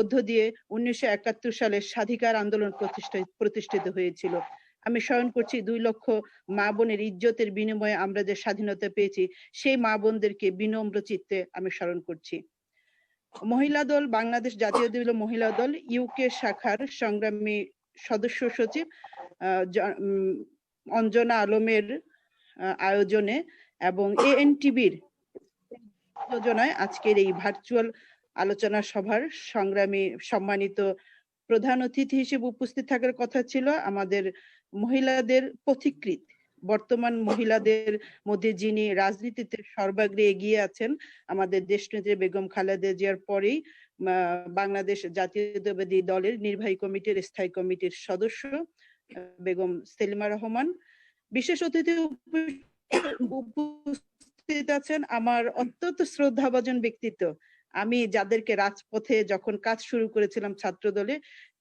মধ্য দিয়ে 1971 সালে স্বাধিকার আন্দোলন প্রতিষ্ঠিত হয়েছিল। আমি স্মরণ করছি 2 লক্ষ মা বোনের ইজ্জতের বিনিময়ে আমরা যে স্বাধীনতা পেয়েছি, সেই মা বোনদেরকে বিনম্র চিত্তে আমি স্মরণ করছি। মহিলা দল, বাংলাদেশ জাতীয়তাবাদী মহিলা দল ইউকে শাখার সংগ্রামী সদস্য সচিব অঞ্জনা আলমের আয়োজনে এবং ANTB'র আয়োজনায় আজকের এই ভার্চুয়াল আলোচনা সভার সম্মানিত প্রধান অতিথি হিসেবে উপস্থিত থাকার কথা ছিল আমাদের মহিলাদের পথিকৃৎ, বর্তমান মহিলাদের মধ্যে যিনি রাজনীতিতে সর্বাগ্রে এগিয়ে আছেন, আমাদের দেশনেত্রী বেগম খালেদা জিয়ার পরেই বাংলাদেশ জাতীয়তাবাদী দলের নির্বাহী কমিটির স্থায়ী কমিটির সদস্য বেগম সেলিমা রহমান। বিশেষ অতিথি উপস্থিত আছেন আমার অত্যন্ত শ্রদ্ধাভাজন ব্যক্তিত্ব। আমি যাদেরকে রাজপথে যখন কাজ শুরু করেছিলাম ছাত্র দলে,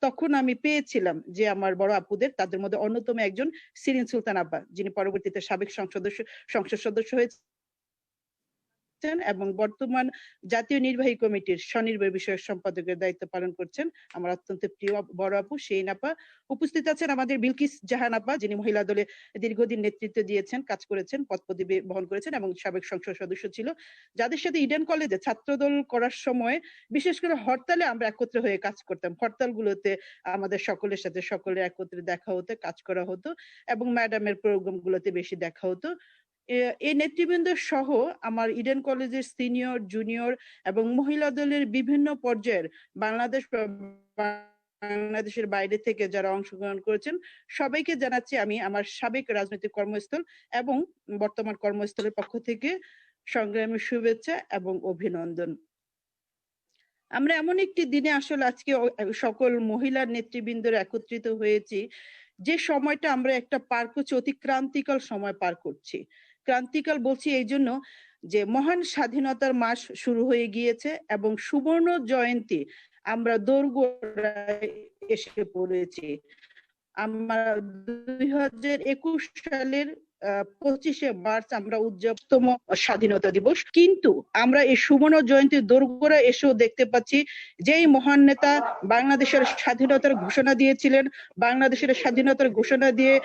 তখন আমি পেয়েছিলাম যে আমার বড় আপুদের, তাদের মধ্যে অন্যতম একজন শিরিন সুলতান আব্বা, যিনি পরবর্তীতে সাবেক সংসদ সদস্য হয়েছেন এবং বর্তমান জাতীয় নির্বাহী কমিটির স্বনির্ভর বিষয়ক সম্পাদকের দায়িত্ব পালন করছেন আমার অত্যন্ত প্রিয় বড় আপু শিরিন আপা। উপস্থিত আছেন আমাদের বিলকিস জাহান আপা, যিনি মহিলা দলে দীর্ঘদিন নেতৃত্ব দিয়েছেন, কাজ করেছেন, পদপদবি বহন করেছেন এবং সাবেক সংসদ সদস্য ছিল, যাদের সাথে ইডেন কলেজে ছাত্রদল করার সময় বিশেষ করে হরতালে আমরা একত্রে হয়ে কাজ করতাম। হরতালগুলোতে আমাদের সকলের সাথে সকলের একত্রে দেখা হতো, কাজ করা হতো এবং ম্যাডামের প্রোগ্রামগুলোতে বেশি দেখা হতো। এই নেতৃবৃন্দ সহ আমার ইডেন কলেজের সিনিয়র, জুনিয়র এবং মহিলা দলের বিভিন্ন পর্যায়ের বাংলাদেশের বাইরে থেকে যারা অংশগ্রহণ করেছেন, সবাইকে জানাচ্ছি আমি আমার সাবেক রাজনৈতিক কর্মস্থল এবং বর্তমান কর্মস্থলের পক্ষ থেকে সংগ্রামী শুভেচ্ছা এবং অভিনন্দন। আমরা এমন একটি দিনে আসলে আজকে সকল মহিলার নেতৃবৃন্দরা একত্রিত হয়েছি, যে সময়টা আমরা একটা পার করছি, অতি ক্রান্তিকাল সময় পার করছি। ক্রান্তিকাল বলছি এই জন্য যে মহান স্বাধীনতার মাস শুরু হয়ে গিয়েছে এবং সুবর্ণ জয়ন্তী আমরা দোরগোড়ায় এসে পড়েছি। আমরা 2021 সালের 25শে মার্চ আমরা উদযাপন স্বাধীনতা দিবস, কিন্তু আমরা এই সুবর্ণ জয়ন্তীর দোরগোড়ায় এসেও দেখতে পাচ্ছি যেই মহান নেতা বাংলাদেশের স্বাধীনতার ঘোষণা দিয়েছিলেন, বাংলাদেশের স্বাধীনতার ঘোষণা দিয়ে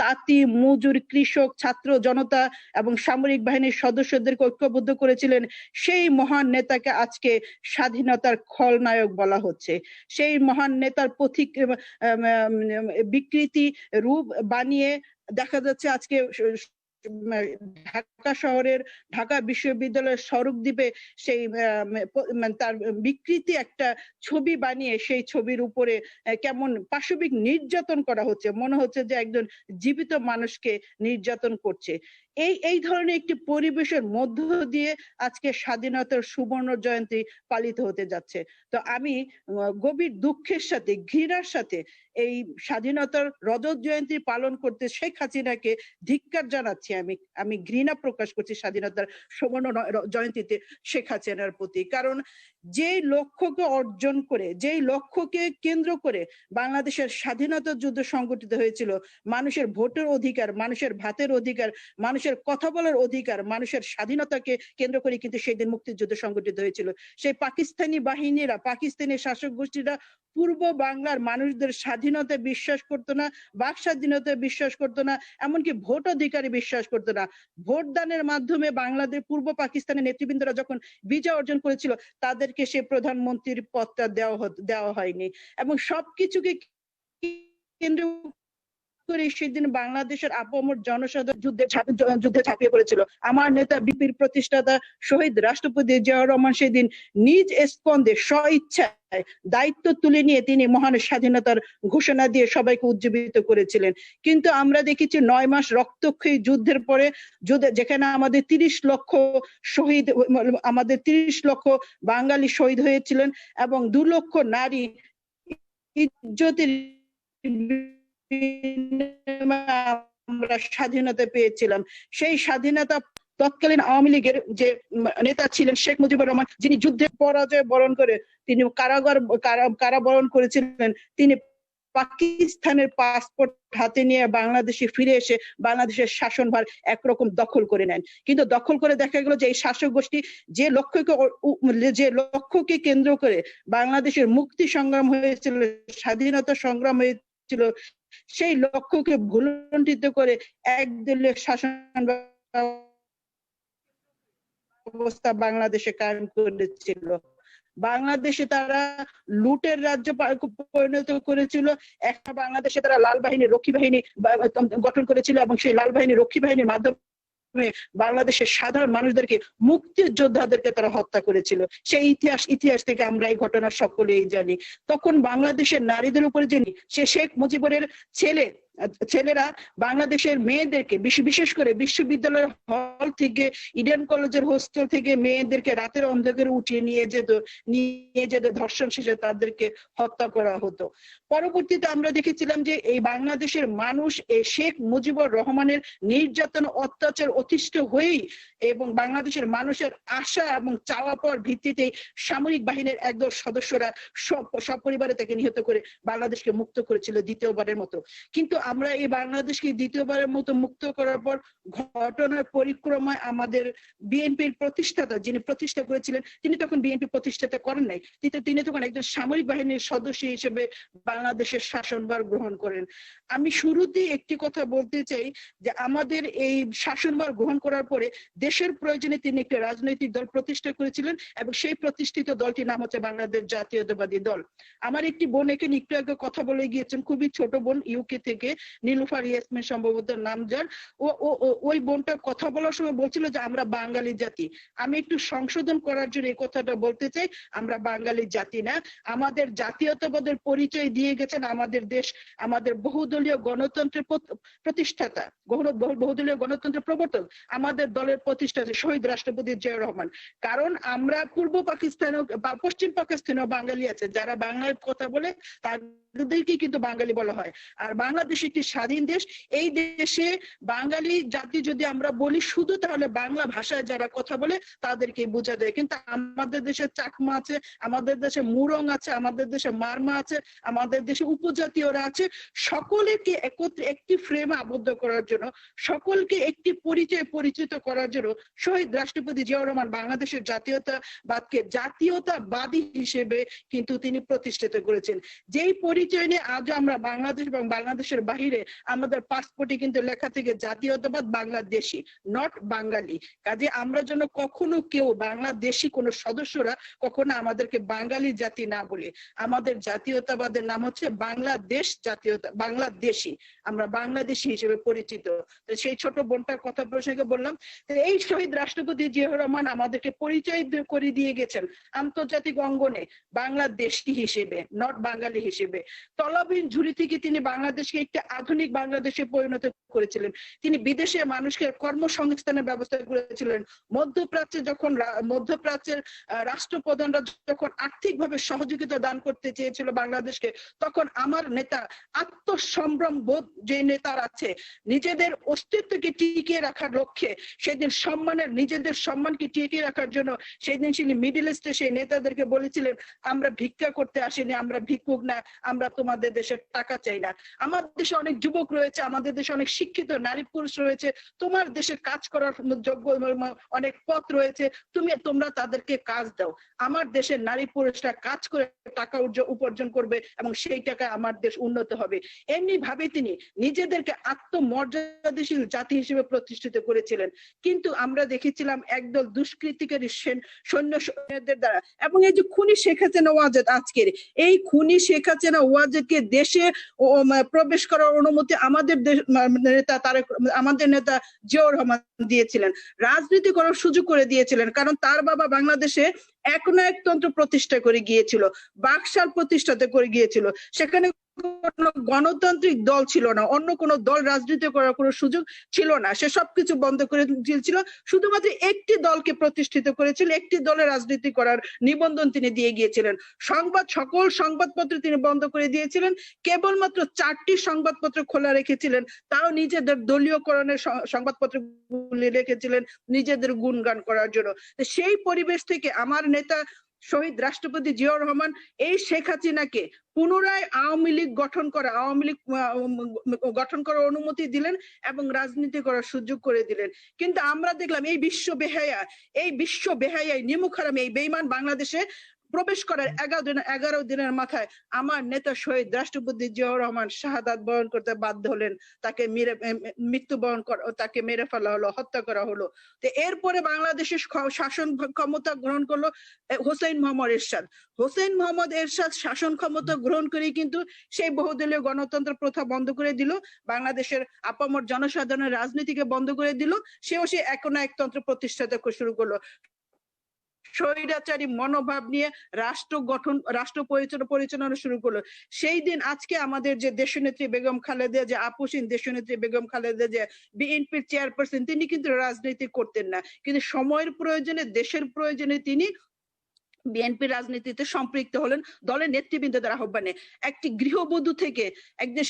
তাঁতি, মজুর, কৃষক, ছাত্র জনতা এবং সামরিক বাহিনীর সদস্যদেরকে ঐক্যবদ্ধ করেছিলেন, সেই মহান নেতাকে আজকে স্বাধীনতার খলনায়ক বলা হচ্ছে। সেই মহান নেতার পথিক বিকৃতি রূপ বানিয়ে দেখা যাচ্ছে আজকে ঢাকা শহরের, ঢাকা বিশ্ববিদ্যালয়ের সড়ক দ্বীপে সেই তার বিকৃতি একটা ছবি বানিয়ে সেই ছবির উপরে কেমন পাশবিক নির্যাতন করা হচ্ছে, মনে হচ্ছে যে একজন জীবিত মানুষকে নির্যাতন করছে। এই ধরনের একটি পরিবেশের মধ্য দিয়ে আজকে স্বাধীনতার সুবর্ণ জয়ন্তী পালিত হতে যাচ্ছে। তো আমি গভীর দুঃখের সাথে, ঘৃণার সাথে এই স্বাধীনতার রজত জয়ন্তী পালন করতে শেখ হাসিনাকে ধিক্কার জানাচ্ছি। আমি ঘৃণা প্রকাশ করছি স্বাধীনতার সুবর্ণ জয়ন্তীতে শেখ হাসিনার প্রতি। কারণ যেই লক্ষ্যকে অর্জন করে, যেই লক্ষ্যকে কেন্দ্র করে বাংলাদেশের স্বাধীনতা যুদ্ধ সংগঠিত হয়েছিল, মানুষের ভোটের অধিকার, মানুষের ভাতের অধিকার, মানুষের কথা বলার অধিকার, মানুষের স্বাধীনতাকে কেন্দ্র করে কিন্তু সেই দিন মুক্তিযুদ্ধ সংগঠিত হয়েছিল। সেই পাকিস্তানি বাহিনীরা, পাকিস্তানি শাসক গোষ্ঠীরা পূর্ব বাংলার মানুষদের স্বাধীনতা বিশ্বাস করতো না, বাক স্বাধীনতা বিশ্বাস করতো না, এমনকি ভোট অধিকারে বিশ্বাস করতো না। ভোটদানের মাধ্যমে বাংলাদেশ, পূর্ব পাকিস্তানের নেতৃবৃন্দরা যখন বিজয় অর্জন করেছিল, তাদেরকে সে প্রধানমন্ত্রীর পদটা দেওয়া হয়নি এবং সবকিছুকে কেন্দ্র করে সেদিন বাংলাদেশের আপামর জনসাধারণ যুদ্ধে ঝাঁপিয়ে পড়েছিল। আমার নেতা বিপির প্রতিষ্ঠাতা শহীদ রাষ্ট্রপতি জিয়াউর রহমান সেদিন নিজ স্কন্ধে স্বইচ্ছায় দায়িত্ব তুলে নিয়ে তিনি মহান স্বাধীনতার ঘোষণা দিয়ে সবাইকে উজ্জীবিত করেছিলেন। কিন্তু আমরা দেখেছি 9 মাস রক্তক্ষয়ী যুদ্ধের পরে, যেখানে আমাদের 30 লক্ষ শহীদ, আমাদের 30 লক্ষ বাঙালি শহীদ হয়েছিলেন এবং 2 লক্ষ নারী ইজ্জতের আমরা স্বাধীনতা পেয়েছিলাম। সেই স্বাধীনতা তৎকালীন আওয়ামী লীগের যে নেতা ছিলেন শেখ মুজিবুর রহমান, যিনি যুদ্ধে পরাজয় বরণ করে তিনি কারাবরণ করেছিলেন, তিনি পাকিস্তানের পাসপোর্ট হাতে নিয়ে বাংলাদেশে ফিরে এসে বাংলাদেশের শাসনভার একরকম দখল করে নেন। কিন্তু দখল করে দেখা গেল যে এই শাসক গোষ্ঠী যে লক্ষ্যকে কেন্দ্র করে বাংলাদেশের মুক্তি সংগ্রাম হয়েছিল, স্বাধীনতা সংগ্রাম হয়েছিল, সেই লক্ষ্যকে ভুলুণ্ঠিত করে একদলীয় শাসন ব্যবস্থা বাংলাদেশে কায়েম করেছিল। বাংলাদেশে তারা লুটের রাজ্য পরিণত করেছিল। একটা বাংলাদেশে তারা লাল বাহিনী, রক্ষী বাহিনী গঠন করেছিল এবং সেই লাল বাহিনী, রক্ষী বাহিনীর মাধ্যমে বাংলাদেশের সাধারণ মানুষদেরকে, মুক্তিযোদ্ধাদেরকে তারা হত্যা করেছিল। সেই ইতিহাস থেকে আমরা এই ঘটনা সকলেই জানি। তখন বাংলাদেশের নারীদের উপরে যিনি, সে শেখ মুজিবুরের ছেলেরা বাংলাদেশের মেয়েদেরকে, বিশেষ করে বিশ্ববিদ্যালয়ের হল থেকে, ইডেন কলেজের হোস্টেল থেকে মেয়েদেরকে রাতের অন্ধকারে উঠিয়ে নিয়ে যেত ধর্ষণ শেষে তাদেরকে হত্যা করা হতো। পরবর্তীতে আমরা দেখেছিলাম যে এই বাংলাদেশের মানুষ এই শেখ মুজিবুর রহমানের নির্যাতন, অত্যাচার অতিষ্ঠ হয়েই এবং বাংলাদেশের মানুষের আশা এবং চাওয়া পাওয়ার ভিত্তিতে সামরিক বাহিনীর একদল সদস্যরা সপরিবারে তাকে নিহত করে বাংলাদেশকে মুক্ত করেছিল দ্বিতীয়বারের মতো। কিন্তু আমরা এই বাংলাদেশকে দ্বিতীয়বারের মতো মুক্ত করার পর ঘটনার পরিক্রমায় আমাদের বিএনপির প্রতিষ্ঠাতা, যিনি প্রতিষ্ঠা করেছিলেন, তিনি তখন বিএনপি প্রতিষ্ঠাতা করেন নাই, তিনি তখন একজন সামরিক বাহিনীর সদস্য হিসেবে বাংলাদেশের শাসনভার গ্রহণ করেন। আমি শুরুতেই একটি কথা বলতে চাই যে আমাদের এই শাসনভার গ্রহণ করার পরে দেশের প্রয়োজনে তিনি একটি রাজনৈতিক দল প্রতিষ্ঠা করেছিলেন এবং সেই প্রতিষ্ঠিত দলটির নাম হচ্ছে বাংলাদেশ জাতীয়তাবাদী দল। আমার একটি বোন এখানে একটু আগে কথা বলে গিয়েছেন, খুবই ছোট বোন, ইউকে থেকে, নীলুফার ইয়াসমিন সম্ভবত নাম যার। ওই বোনটা কথা বলার সময় বলছিল যে আমরা বাঙালি জাতি। আমি একটু সংশোধন করার জন্য এই কথাটা বলতে চাই, আমরা বাঙালি জাতি না। আমাদের জাতীয়তাবাদের পরিচয় দিয়ে গেছেন আমাদের দেশ, আমাদের বহুদলীয় গণতন্ত্রের প্রতিষ্ঠাতা, বহুদলীয় গণতন্ত্রের প্রবর্তক, আমাদের দলের প্রতিষ্ঠাতা শহীদ রাষ্ট্রপতি জিয়াউর রহমান। কারণ আমরা পূর্ব পাকিস্তানেও বা পশ্চিম পাকিস্তানেও বাঙালি আছে, যারা বাংলার কথা বলে তাদেরকে কিন্তু বাঙালি বলা হয়। আর বাংলাদেশ একটি স্বাধীন দেশ। এই দেশে বাঙালি জাতি যদি আমরা বলি শুধু, তাহলে বাংলা ভাষায় যারা কথা বলে তাদেরকে বোঝা যায়। কিন্তু আমাদের দেশে চাকমা আছে, আমাদের দেশে মুরং আছে, আমাদের দেশে মারমা আছে, আমাদের দেশে উপজাতীয়রা আছে। সকলকে একত্রে একটি ফ্রেমে আবদ্ধ করার জন্য, সকলকে একটি পরিচয় পরিচিত করার জন্য শহীদ রাষ্ট্রপতি জিয়াউর রহমান বাংলাদেশের জাতীয়তাবাদকে জাতীয়তাবাদী হিসেবে কিন্তু তিনি প্রতিষ্ঠিত করেছেন। যেই পরিচয় নিয়ে আজ আমরা বাংলাদেশ এবং বাংলাদেশের বাহিরে আমাদের পাসপোর্টে কিন্তু লেখা থেকে জাতীয়তাবাদ বাংলাদেশি, নট বাঙালি। কাজে আমরা যেন কখনো কেউ বাংলাদেশি কোন সদস্যরা কখনো আমাদেরকে বাঙালি জাতি না বলে, আমাদের জাতীয়তাবাদের নাম হচ্ছে বাংলাদেশ জাতীয়তা, বাংলাদেশি, আমরা বাংলাদেশি হিসেবে পরিচিত। সেই ছোট বোনটার কথা প্রসঙ্গে বললাম। এই শহীদ রাষ্ট্রপতি জিয়াউর রহমান আমাদেরকে পরিচয় করে দিয়ে গেছেন আন্তর্জাতিক অঙ্গনে বাংলাদেশি হিসেবে, নট বাঙালি হিসেবে। তলাবিহীন ঝুড়ি থেকে তিনি বাংলাদেশকে একটি আধুনিক বাংলাদেশে পরিণত করেছিলেন। তিনি বিদেশে মানুষকে কর্মসংস্থানের ব্যবস্থা করেছিলেন। মধ্যপ্রাচ্যের রাষ্ট্রপ্রধানরা যখন আর্থিকভাবে সহযোগিতা দান করতে চেয়েছিল বাংলাদেশকে, তখন আমার নেতা আত্মসম্ভ্রম বোধ যে নেতার আছে, নিজেদের অস্তিত্বকে টিকিয়ে রাখার লক্ষ্যে, সেদিন নিজেদের সম্মানকে টিকিয়ে রাখার জন্য সেদিন তিনি মিডল ইস্টে সেই নেতাদেরকে বলেছিলেন, আমরা ভিক্ষা করতে আসিনি, আমরা ভিক্ষুক না, আমরা তোমাদের দেশের টাকা চাই না। আমার দেশে অনেক যুবক রয়েছে, আমাদের দেশে অনেক শিক্ষিত নারী পুরুষ রয়েছে, তোমার দেশে কাজ করার যোগ্য অনেক পথ রয়েছে, তোমরা তাদেরকে কাজ দাও। আমার দেশের নারী পুরুষরা কাজ করে টাকা উপার্জন করবে এবং সেই টাকা আমার দেশ উন্নত হবে। এমনি ভাবে তিনি নিজেদেরকে আত্মমর্যাদাশীল জাতি হিসেবে প্রতিষ্ঠিত করেছিলেন। কিন্তু আমরা দেখেছিলাম একদল দুষ্কৃতিকারী সৈন্যদের দ্বারা, এবং এই যে খুনি শেখ হাসিনা ওয়াজেদ, আজকের এই খুনি শেখ হাসিনা ওয়াজেদকে দেশে প্রবেশ করার অনুমতি আমাদের নেতা জিয়াউর রহমান দিয়েছিলেন, রাজনীতি করার সুযোগ করে দিয়েছিলেন। কারণ তার বাবা বাংলাদেশে একনায়কতন্ত্র প্রতিষ্ঠা করে গিয়েছিল, বাকশাল প্রতিষ্ঠাতে করে গিয়েছিল, সেখানে কোনো গণতান্ত্রিক দল ছিল না, অন্য কোনো দল রাজনীতি করার কোনো সুযোগ ছিল না, সে সবকিছু বন্ধ করে দিয়েছিল। শুধুমাত্র একটি দলকে প্রতিষ্ঠিত করেছিল, একটি দলের রাজনীতি করার নিবন্ধন তিনি দিয়ে গিয়েছিলেন। সকল সংবাদপত্র তিনি বন্ধ করে দিয়েছিলেন, কেবলমাত্র 4টি সংবাদপত্র খোলা রেখেছিলেন, তাও নিজেদের দলীয়করণের সংবাদপত্রগুলি রেখেছিলেন নিজেদের গুণগান করার জন্য। সেই পরিবেশ থেকে আমার নেতা শহীদ রাষ্ট্রপতি জিয়াউর রহমান এই শেখ হাসিনাকে পুনরায় আওয়ামী লীগ গঠন করার অনুমতি দিলেন এবং রাজনীতি করার সুযোগ করে দিলেন। কিন্তু আমরা দেখলাম এই বিশ্ব বেহায়ায় নিমুখারাম এই বেঈমান বাংলাদেশে প্রবেশ করার 11 দিনের মাথায় আমার নেতা শহীদ রাষ্ট্রপতি জিয়াউর রহমান শাহাদাত বরণ করতে বাধ্য হলেন, তাকে তাকে মেরে ফেলা হলো, হত্যা করা হলো। তো এরপরে বাংলাদেশের শাসন ক্ষমতা গ্রহণ করলো হোসেন মোহাম্মদ এরশাদ শাসন ক্ষমতা গ্রহণ করে কিন্তু সেই বহুদলীয় গণতন্ত্র প্রথা বন্ধ করে দিল, বাংলাদেশের আপামর জনসাধারণের রাজনীতিকে বন্ধ করে দিল, সেও সে একনায়কতন্ত্র প্রতিষ্ঠা শুরু করলো। স্বৈরাচারী মনোভাব নিয়ে রাষ্ট্র পরিচালনা শুরু করলো। সেই দিন আজকে আমাদের যে দেশনেত্রী বেগম খালেদা, যে আপোষহীন দেশনেত্রী বেগম খালেদা, যে বিএনপির চেয়ারপারসন, তিনি কিন্তু রাজনীতি করতেন না, কিন্তু সময়ের প্রয়োজনে, দেশের প্রয়োজনে তিনি বিএনপি রাজনীতিতে সম্পৃক্ত হলেন দলের নেতৃবৃন্দদের আহ্বানে। একটি গৃহবধূ থেকে একজন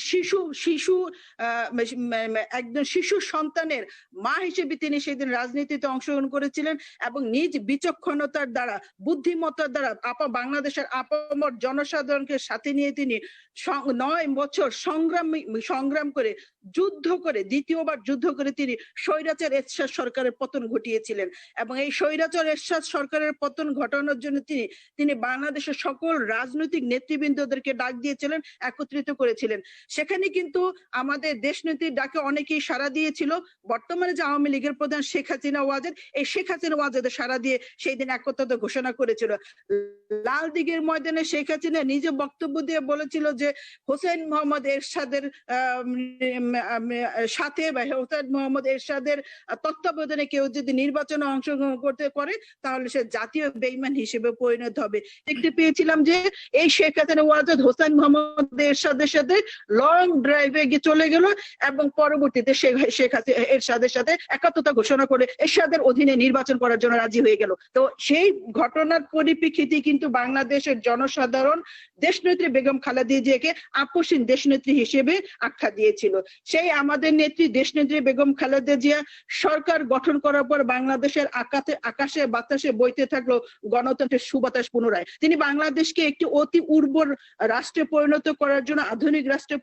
শিশু সন্তানের মা হিসেবে তিনি সেদিন রাজনীতিতে অংশগ্রহণ করেছিলেন এবং নিজ বিচক্ষণতার দ্বারা, বুদ্ধিমত্তার দ্বারা বাংলাদেশের আপামর জনসাধারণকে সাথে নিয়ে তিনি 9 বছর সংগ্রাম করে, দ্বিতীয়বার যুদ্ধ করে তিনি স্বৈরাচার এরশাদ সরকারের পতন ঘটিয়েছিলেন। এবং এই স্বৈরাচার এরশাদ সরকারের পতন ঘটানোর জন্য তিনি বাংলাদেশের সকল রাজনৈতিক নেতৃবৃন্দদেরকে ডাক দিয়েছিলেন, একত্রিত করেছিলেন। সেখানে কিন্তু আমাদের দেশনেত্রীর ডাকে অনেকেই সাড়া দিয়েছিল। বর্তমানে যে আওয়ামী লীগের প্রধান শেখ হাসিনা ওয়াজেদ, এই শেখ হাসিনা ওয়াজেদের সাড়া দিয়ে সেই দিন একত্রতা ঘোষণা করেছিল। লাল দিঘির ময়দানে শেখ হাসিনা নিজে বক্তব্য দিয়ে বলেছিল যে হোসেন মোহাম্মদ এরশাদের সাথে বা হোসেন মোহাম্মদ এরশাদের তত্ত্বাবধানে কেউ যদি নির্বাচনে অংশগ্রহণ করতে পারে তাহলে সে জাতীয় বেঈমান হিসেবে পরিণত হবে। দেখতে পেয়েছিলাম যে এই শেখ হাসিনা ওয়াজেদ হোসেন মোহাম্মদ এরশাদের সাথে লং ড্রাইভে গিয়ে চলে গেল এবং পরবর্তীতে শেখ হাসিনা এরশাদের সাথে একাত্মতা ঘোষণা করে এরশাদের অধীনে নির্বাচন করার জন্য রাজি হয়ে গেল। তো সেই ঘটনার পরিপ্রেক্ষিতে কিন্তু বাংলাদেশের জনসাধারণ দেশনেত্রী বেগম খালেদা জিয়াকে আপোষহীন দেশনেত্রী হিসেবে আখ্যা দিয়েছিল। সেই আমাদের নেত্রী দেশনেত্রী বেগম খালেদা জিয়া সরকার গঠন করার পর বাংলাদেশের আকাশে বাতাসে বইতে থাকলো গণতন্ত্রের সুবাতাস পুনরায়। তিনি বাংলাদেশকে একটি অতি উর্বর রাষ্ট্রে পরিণত করার জন্য, আধুনিক রাষ্ট্রে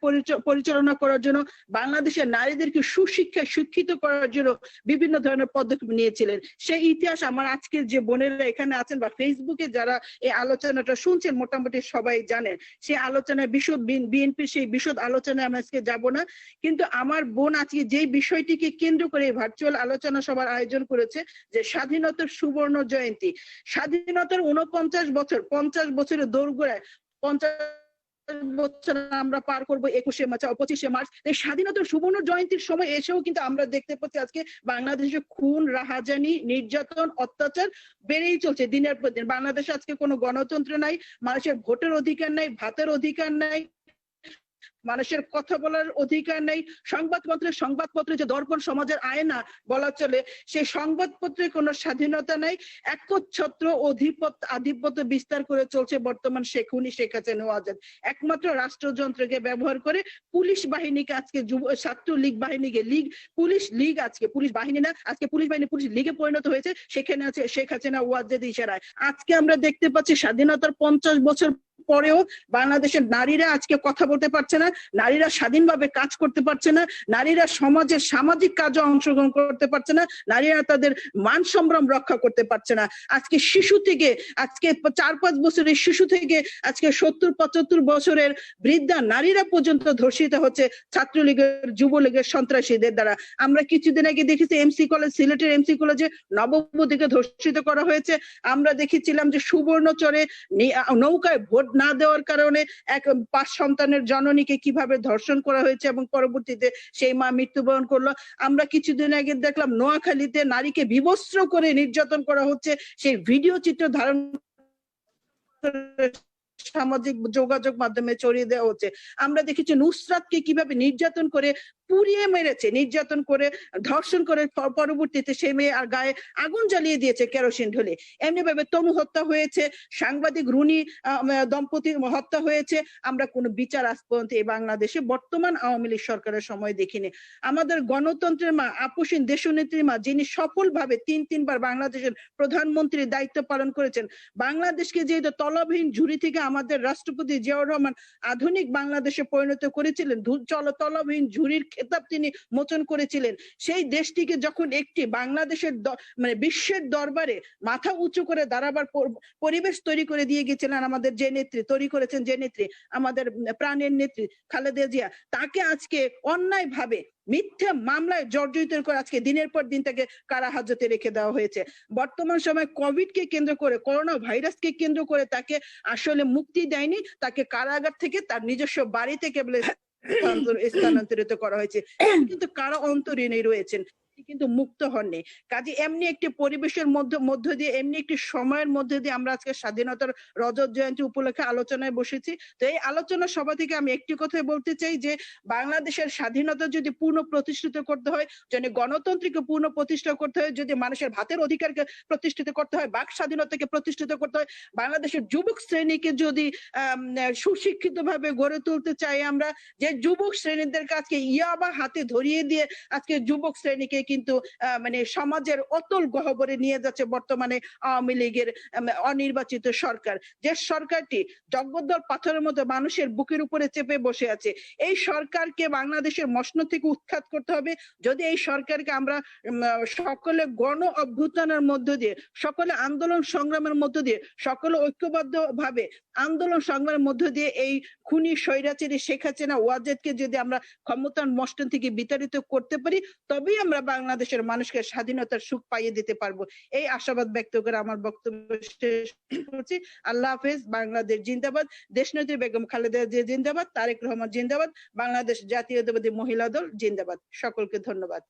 পরিচালনা করার জন্য, বাংলাদেশের নারীদেরকে সুশিক্ষায় শিক্ষিত করার জন্য বিভিন্ন ধরনের পদক্ষেপ নিয়েছিলেন। সেই ইতিহাস আমার আজকের যে বোনেরা এখানে আছেন বা ফেসবুকে যারা এই আলোচনাটা শুনছেন মোটামুটি সবাই জানেন। সেই আলোচনায় বিএনপির সেই বিশদ আলোচনায় আমরা আজকে যাব না, কিন্তু আমার বোন আজকে যেই বিষয়টিকে কেন্দ্র করে ভার্চুয়াল আলোচনা সভার আয়োজন করেছে যে স্বাধীনতার সুবর্ণ জয়ন্তী, স্বাধীনতার 50 বছরের দোরগোড়ায় 50 বছর আমরা পার করবো 25শে মার্চ। এই স্বাধীনতার সুবর্ণ জয়ন্তীর সময় এসেও কিন্তু আমরা দেখতে পাচ্ছি আজকে বাংলাদেশে খুন, রাহাজানি, নির্যাতন, অত্যাচার বেড়েই চলছে দিনের পর দিন। বাংলাদেশে আজকে কোনো গণতন্ত্র নাই, মানুষের ভোটের অধিকার নাই, ভাতের অধিকার নাই, মানুষের কথা বলার অধিকার নেই। সংবাদপত্রে যে দর্পণ সমাজের আয়না বলা চলে, সেই সংবাদপত্রে কোনো স্বাধীনতা নাই। একচ্ছত্র আধিপত্য বিস্তার করে চলছে বর্তমান শেখ হাসিনা ওয়াজেদ। একমাত্র রাষ্ট্রযন্ত্রকে ব্যবহার করে পুলিশ বাহিনীকে আজকে ছাত্র লীগ বাহিনীকে পুলিশ বাহিনী না, আজকে পুলিশ বাহিনী পুলিশ লীগে পরিণত হয়েছে। সেখানে আছে শেখ হাসিনা ওয়াজেদ ইশারায়। আজকে আমরা দেখতে পাচ্ছি স্বাধীনতার 50 বছর পরেও বাংলাদেশের নারীরা আজকে কথা বলতে পারছে না, নারীরা স্বাধীনভাবে কাজ করতে পারছে না, নারীরা সমাজের সামাজিক কাজে অংশগ্রহণ করতে পারছে না, নারীরা তাদের মান সম্ভ্রম রক্ষা করতে পারছে না। আজকে শিশু থেকে, আজকে 4-5 বছরের শিশু থেকে আজকে 70-75 বছরের বৃদ্ধা নারীরা পর্যন্ত ধর্ষিত হচ্ছে ছাত্রলীগের, যুবলীগের সন্ত্রাসীদের দ্বারা। আমরা কিছুদিন আগে দেখেছি সিলেটের এমসি কলেজে নববধূকে ধর্ষিত করা হয়েছে। আমরা দেখেছিলাম যে সুবর্ণচরে নৌকায় ভোট না দেওয়ার কারণে 5 সন্তানের জননীকে কিভাবে ধর্ষণ করা হয়েছে এবং পরবর্তীতে সেই মা মৃত্যুবরণ করলো। আমরা কিছুদিন আগে দেখলাম নোয়াখালীতে নারীকে বিবস্ত্র করে নির্যাতন করা হচ্ছে, সেই ভিডিও চিত্র ধারণ সামাজিক যোগাযোগ মাধ্যমে ছড়িয়ে দেওয়া হচ্ছে। আমরা দেখেছি নুসরাতকে কিভাবে নির্যাতন করে পুড়িয়ে মেরেছে, নির্যাতন করে ধর্ষণ করে পরবর্তীতে সে মেয়ে আর গায়ে আগুন জ্বালিয়ে দিয়েছে কেরোসিন ঢেলে। এমনি ভাবে তনু হত্যা হয়েছে, সাংবাদিক রুনি দম্পতি হত্যা হয়েছে। আমরা কোনো বিচার আজ পর্যন্ত এই বাংলাদেশে বর্তমান আওয়ামী লীগ সরকারের সময় দেখিনি। আমাদের গণতন্ত্রের মা, আপসীন দেশনেত্রীর মা, যিনি সফলভাবে তিনবার বাংলাদেশের প্রধানমন্ত্রীর দায়িত্ব পালন করেছেন, বাংলাদেশকে যেহেতু তলবিহীন ঝুড়ি থেকে আমাদের রাষ্ট্রপতি জিয়াউর রহমান আধুনিক বাংলাদেশে পরিণত করেছিলেন, তলবিহীন ঝুড়ির খেতাব তিনি মোচন করেছিলেন, সেই দেশটিকে যখন একটি বাংলাদেশের মানে বিশ্বের দরবারে মাথা উঁচু করে দাঁড়াবার পরিবেশ তৈরি করে দিয়ে গেছিলেন আমাদের যে নেত্রী, তৈরি করেছেন যে নেত্রী, আমাদের প্রাণের নেত্রী খালেদা জিয়া, তাকে আজকে অন্যায় ভাবে মিথ্যা মামলায় জর্জরিত করে আজকে দিনের পর দিন তাকে কারাহাজতে রেখে দেওয়া হয়েছে। বর্তমান সময় কোভিড কে কেন্দ্র করে, করোনা ভাইরাসকে কেন্দ্র করে তাকে আসলে মুক্তি দেয়নি, তাকে কারাগার থেকে তার নিজস্ব বাড়ি থেকে বলে স্থানান্তরিত করা হয়েছে। কিন্তু কারা অন্তরীণে রয়েছেন, কিন্তু মুক্ত হননি। কাজে এমনি একটি পরিবেশের মধ্য দিয়ে, এমনি একটি সময়ের মধ্যে দিয়ে আমরা আজকে স্বাধীনতার রজত জয়ন্তী উপলক্ষে আলোচনায় বসেছি। তো এই আলোচনা সভা থেকে আমি একটি কথাই বলতে চাই যে বাংলাদেশের স্বাধীনতা যদি পূর্ণ প্রতিষ্ঠিত করতে হয়, যদি গণতন্ত্রকে পূর্ণ প্রতিষ্ঠা করতে হয়, যদি মানুষের ভাতের অধিকারকে প্রতিষ্ঠিত করতে হয়, বাক স্বাধীনতাকে প্রতিষ্ঠিত করতে হয়, বাংলাদেশের যুবক শ্রেণীকে যদি সুশিক্ষিত ভাবে গড়ে তুলতে চাই আমরা, যে যুবক শ্রেণীদেরকে আজকে ইয়াবা হাতে ধরিয়ে দিয়ে আজকে যুবক শ্রেণীকে কিন্তু মানে সমাজের অতল গহ্বরে নিয়ে যাচ্ছে বর্তমানে আওয়ামী লীগের অনির্বাচিত সরকার, যে সরকারটি জগদ্দল পাথরের মতো মানুষের বুকের উপরে চেপে বসে আছে। এই সরকারকে বাংলাদেশের মসনদ থেকে উৎখাত করতে হবে। যদি এই সরকারকে আমরা সকলে গণ অভ্যুত্থানের মধ্য দিয়ে, সকলে আন্দোলন সংগ্রামের মধ্য দিয়ে, সকলে ঐক্যবদ্ধ ভাবে আন্দোলন সংগ্রামের মধ্য দিয়ে এই খুনি স্বৈরাচারী শেখ হাসিনা ওয়াজেদকে যদি আমরা ক্ষমতার মসনদ থেকে বিতাড়িত করতে পারি, তবেই আমরা বাংলাদেশের মানুষকে স্বাধীনতার সুখ পাইয়ে দিতে পারবো। এই আশাবাদ ব্যক্ত করে আমার বক্তব্য শেষ করছি। আল্লাহ হাফেজ। বাংলাদেশ জিন্দাবাদ। দেশনেত্রী বেগম খালেদা জিয়া জিন্দাবাদ। তারেক রহমান জিন্দাবাদ। বাংলাদেশ জাতীয়তাবাদী মহিলা দল জিন্দাবাদ। সকলকে ধন্যবাদ।